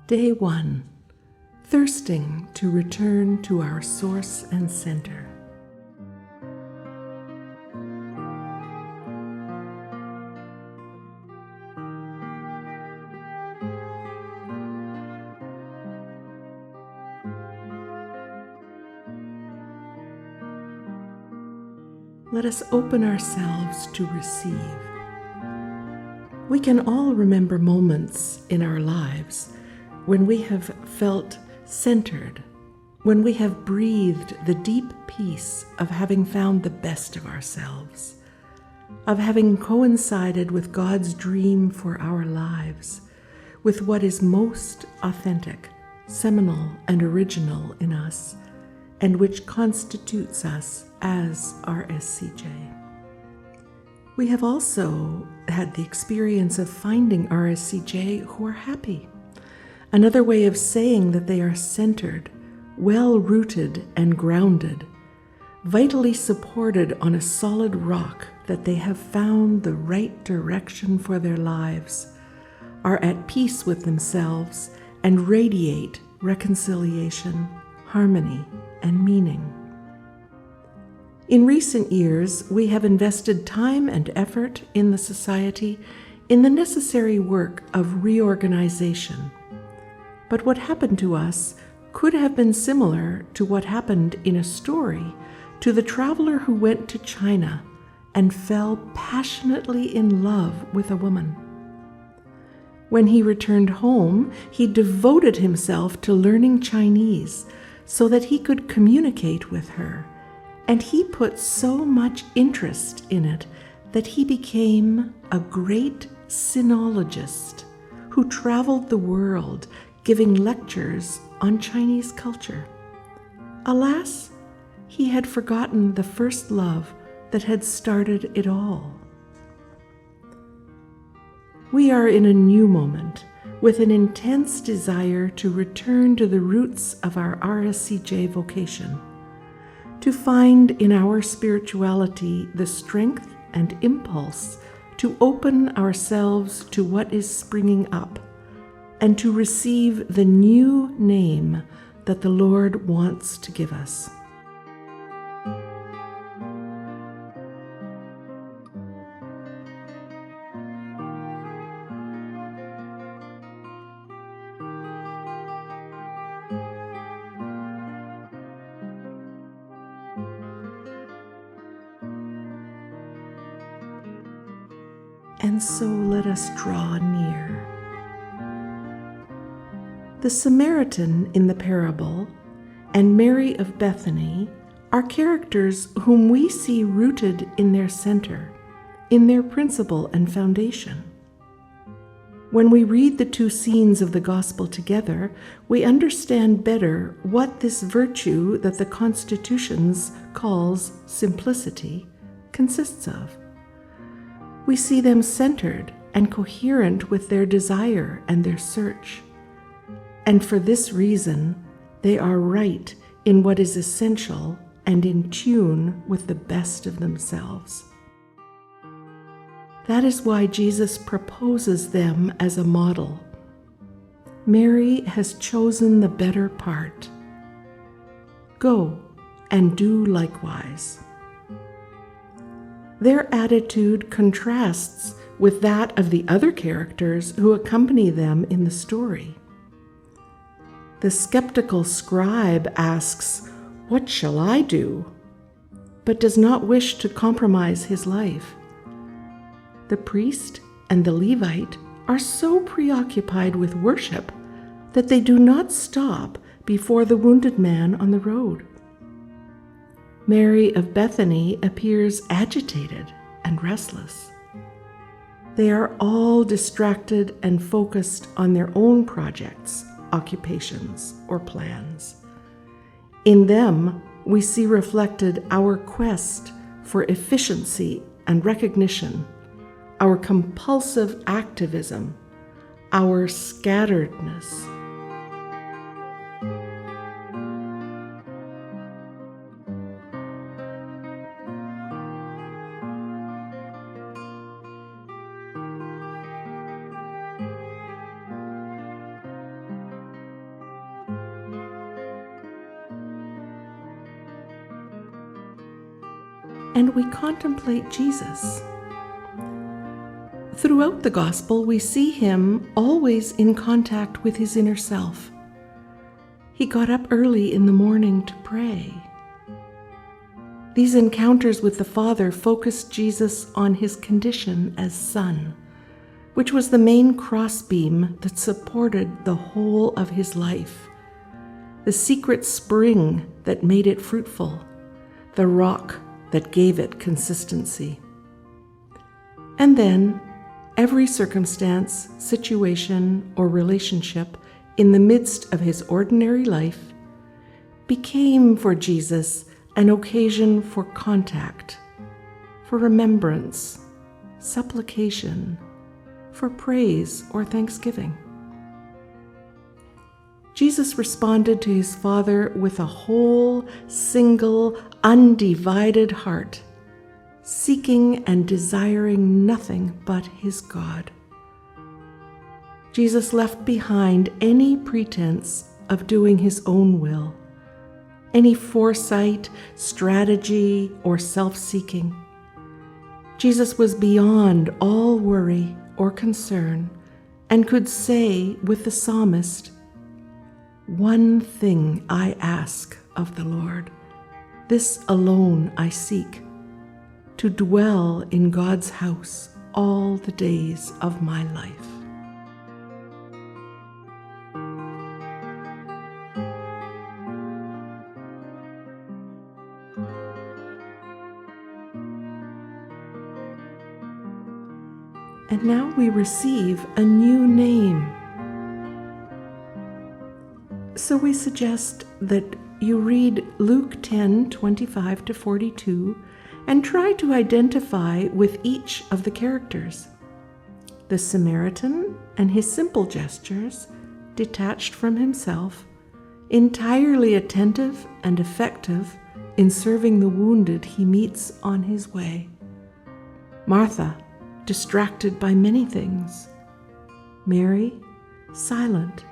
Day 1. Thirsting to return to our source and center. Let us open ourselves to receive. We can all remember moments in our lives when we have felt centered, when we have breathed the deep peace of having found the best of ourselves, of having coincided with God's dream for our lives, with what is most authentic, seminal, and original in us, and which constitutes us as RSCJ. We have also had the experience of finding RSCJ who are happy. Another way of saying that they are centered, well-rooted and grounded, vitally supported on a solid rock that they have found the right direction for their lives, are at peace with themselves, and radiate reconciliation, harmony, and meaning. In recent years, we have invested time and effort in the society in the necessary work of reorganization. But what happened to us could have been similar to what happened in a story to the traveler who went to China and fell passionately in love with a woman. When he returned home, he devoted himself to learning Chinese so that he could communicate with her, and he put so much interest in it that he became a great sinologist who traveled the world giving lectures on Chinese culture. Alas, he had forgotten the first love that had started it all. We are in a new moment with an intense desire to return to the roots of our RSCJ vocation, to find in our spirituality the strength and impulse to open ourselves to what is springing up, and to receive the new name that the Lord wants to give us. And so let us draw near. The Samaritan in the parable and Mary of Bethany are characters whom we see rooted in their center, in their principle and foundation. When we read the two scenes of the gospel together, we understand better what this virtue that the Constitutions calls simplicity consists of. We see them centered and coherent with their desire and their search. And for this reason, they are right in what is essential and in tune with the best of themselves. That is why Jesus proposes them as a model. Mary has chosen the better part. Go and do likewise. Their attitude contrasts with that of the other characters who accompany them in the story. The skeptical scribe asks, "What shall I do?" but does not wish to compromise his life. The priest and the Levite are so preoccupied with worship that they do not stop before the wounded man on the road. Mary of Bethany appears agitated and restless. They are all distracted and focused on their own projects, occupations, or plans. In them, we see reflected our quest for efficiency and recognition, our compulsive activism, our scatteredness. and we contemplate Jesus. Throughout the Gospel, we see him always in contact with his inner self. He got up early in the morning to pray. These encounters with the Father focused Jesus on his condition as Son, which was the main crossbeam that supported the whole of his life, the secret spring that made it fruitful, the rock that gave it consistency. And then, every circumstance, situation, or relationship in the midst of his ordinary life became for Jesus an occasion for contact, for remembrance, supplication, for praise or thanksgiving. Jesus responded to his Father with a whole, single, undivided heart, seeking and desiring nothing but his God. Jesus left behind any pretense of doing his own will, any foresight, strategy, or self-seeking. Jesus was beyond all worry or concern and could say with the psalmist, "One thing I ask of the Lord, this alone I seek, to dwell in God's house all the days of my life." And now we receive a new name. So we suggest that you read Luke 10:25-42 and try to identify with each of the characters. The Samaritan and his simple gestures, detached from himself, entirely attentive and effective in serving the wounded he meets on his way. Martha, distracted by many things. Mary, silent,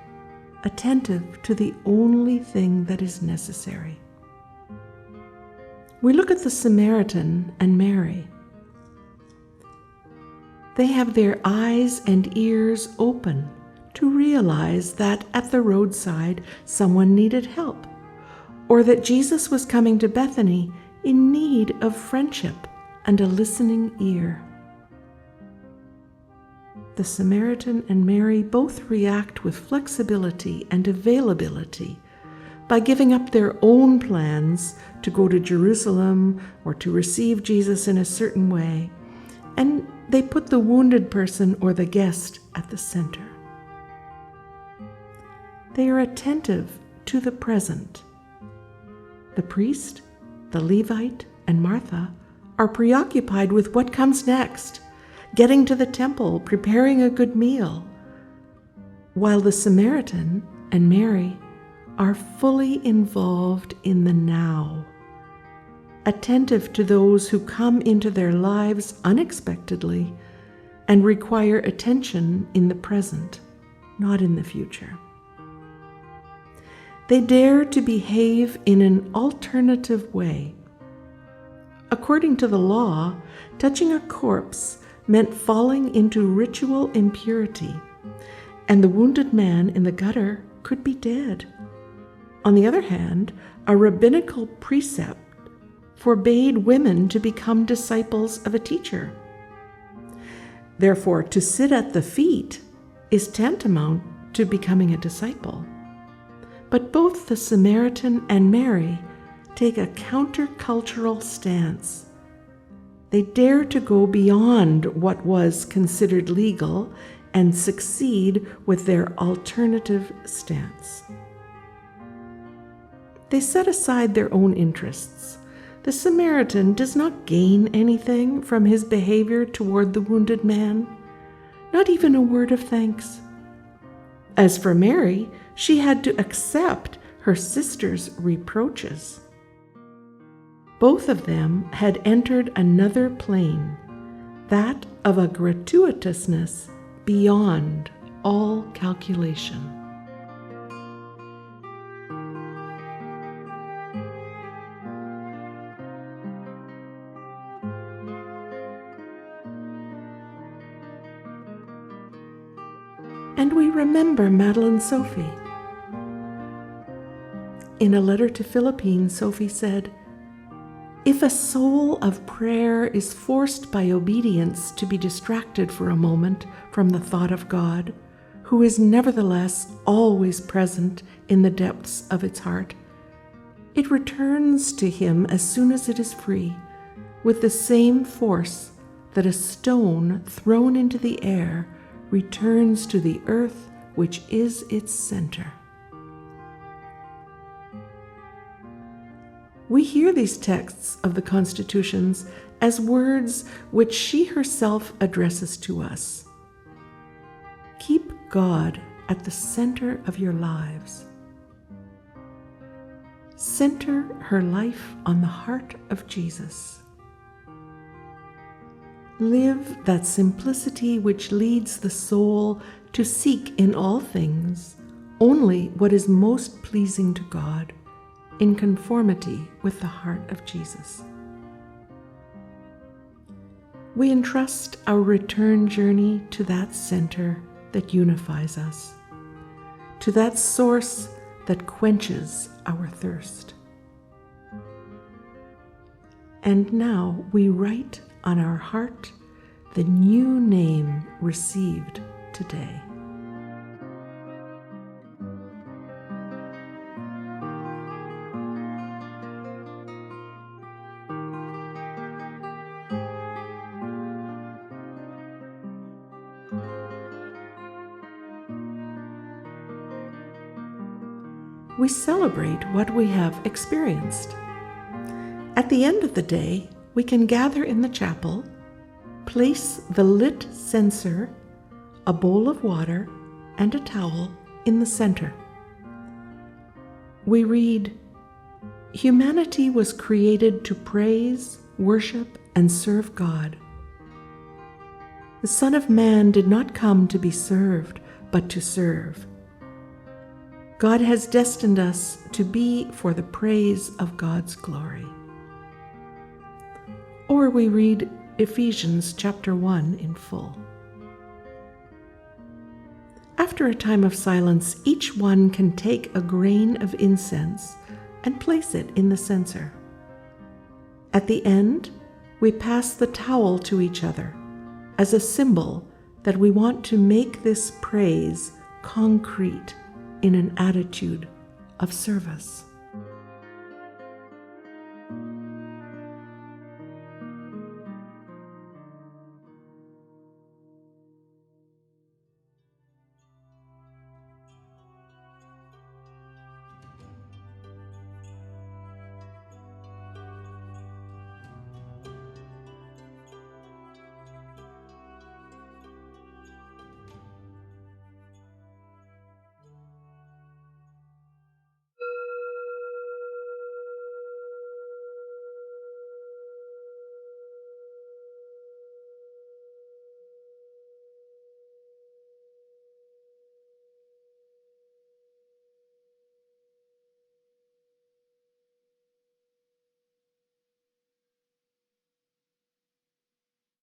attentive to the only thing that is necessary. We look at the Samaritan and Mary. They have their eyes and ears open to realize that at the roadside someone needed help, or that Jesus was coming to Bethany in need of friendship and a listening ear. The Samaritan and Mary both react with flexibility and availability by giving up their own plans to go to Jerusalem or to receive Jesus in a certain way, and they put the wounded person or the guest at the center. They are attentive to the present. The priest, the Levite, and Martha are preoccupied with what comes next, getting to the temple, preparing a good meal, while the Samaritan and Mary are fully involved in the now, attentive to those who come into their lives unexpectedly and require attention in the present, not in the future. They dare to behave in an alternative way. According to the law, touching a corpse meant falling into ritual impurity, and the wounded man in the gutter could be dead. On the other hand, a rabbinical precept forbade women to become disciples of a teacher. Therefore, to sit at the feet is tantamount to becoming a disciple. But both the Samaritan and Mary take a countercultural stance. They dare to go beyond what was considered legal and succeed with their alternative stance. They set aside their own interests. The Samaritan does not gain anything from his behavior toward the wounded man, not even a word of thanks. As for Mary, she had to accept her sister's reproaches. Both of them had entered another plane, that of a gratuitousness beyond all calculation. And we remember Madeline Sophie. In a letter to Philippines, Sophie said, "If a soul of prayer is forced by obedience to be distracted for a moment from the thought of God, who is nevertheless always present in the depths of its heart, it returns to him as soon as it is free, with the same force that a stone thrown into the air returns to the earth which is its center." We hear these texts of the Constitutions as words which she herself addresses to us. Keep God at the center of your lives. Center her life on the heart of Jesus. Live that simplicity which leads the soul to seek in all things only what is most pleasing to God, in conformity with the heart of Jesus. We entrust our return journey to that center that unifies us, to that source that quenches our thirst. And now we write on our heart the new name received today. We celebrate what we have experienced. At the end of the day, we can gather in the chapel, place the lit censer, a bowl of water, and a towel in the center. We read, "Humanity was created to praise, worship, and serve God. The Son of Man did not come to be served, but to serve. God has destined us to be for the praise of God's glory." Or we read Ephesians chapter 1 in full. After a time of silence, each one can take a grain of incense and place it in the censer. At the end, we pass the towel to each other as a symbol that we want to make this praise concrete in an attitude of service.